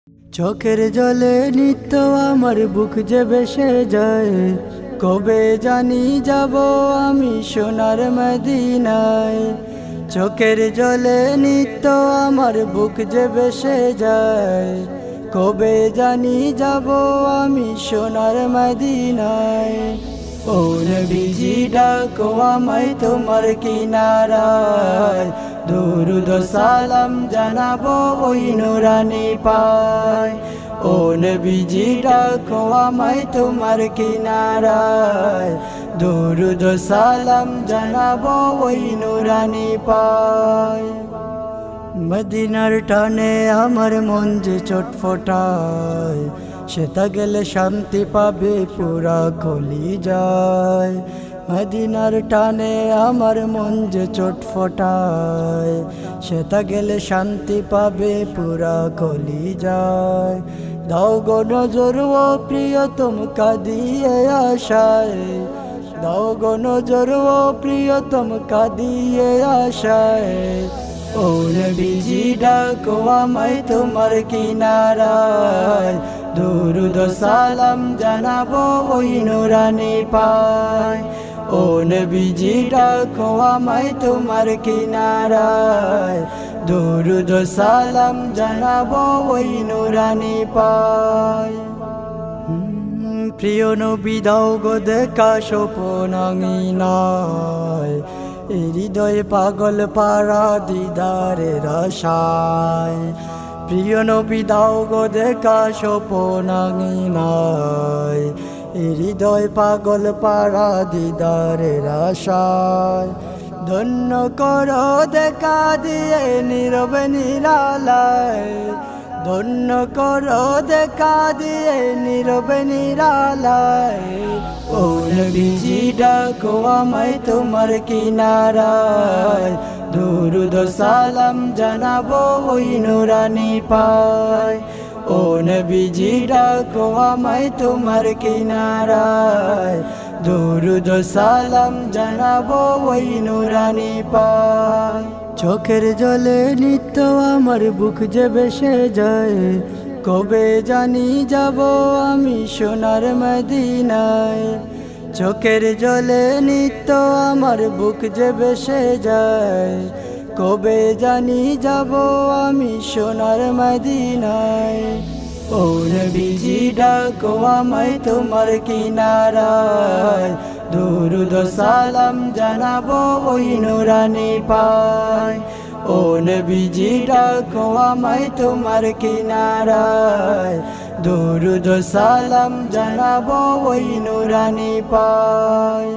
চোখের জলে নিত্য আমার বুক যে ভেসে যায়, কবে জানি যাব আমি সোনার মদিনায়। চোখের জলে নিত্য আমার বুক যে ভেসে যায়, কবে জানি যাব আমি সোনার মদিনায়। ও নবীজি ডাকো আমায় তোমার কিনারায়, দুরুদ সালাম জানাবো ওই নুরানি পায়। ও নবীজি ডাকো আমায় তোমার কিনারায়, দুরুদ সালাম জানাবো ওই নুরানি পায়। মদিনার টানে আমার মন যে চটফটায়, সেটা গেলে শান্তি পাবে পুরা কলিজায়। মদিনার টানে আমার মন যে চটফটায়, সেটা গেলে শান্তি পাবে পুরা কলিজায়। দাও গো নজর ও প্রিয়তম কাঁদিয়ে আশায়, দাও গো নজর ও প্রিয়তম কাঁদিয়ে আশায়। ও নবীজি ডাকো আমায় তোমার কিনারায়, দুরুদ সালাম জানাবো ওই নুরানি পায়। ও নবীজি ডাকো আমায় তোমার কিনারায়, দুরুদ সালাম জানাবো ওই নুরানি পায়। প্রিয় নবী দাও গো দেখা স্বপ্ন আঙিনায়, হৃদয়ে পাগল পারা দিদারের আশায়। প্রিয় নবী দাও গো দেখা স্বপ্ন আঙিনায়, হৃদয় পাগল পারা দিদারের আশায়। ধন্য করো দেখা দিয়ে নীরবে নিরালায়, ধন্য করো দেখা দিয়ে নীরবে নিরালায়। ও নবীজি ডাকো আমায় তোমার কিনারায়, দুরুদ সালাম জানাবো ওই নুরানি পায়। ও নবীজি ডাকো আমায় তোমার কিনারায়, দুরুদ সালাম জানাবো ওই নুরানি পায়। চোখের জলে নিত্য আমার বুক যে ভেসে যায়, কবে জানি যাব আমি সোনার মদিনায়। চোখের জলে নিত্য আমার বুক যে ভেসে যায়, কবে জানি যাব আমি সোনার মদিনায়। ও নবীজি ডাকো আমায় তোমার কিনারায়, দুরুদ সালাম জানাবো ওই নুরানি পায়। ও নবীজি ডাকো আমায় তোমার কিনারায়, দুরুদ সালাম জানাবো ওই নুরানি পায়।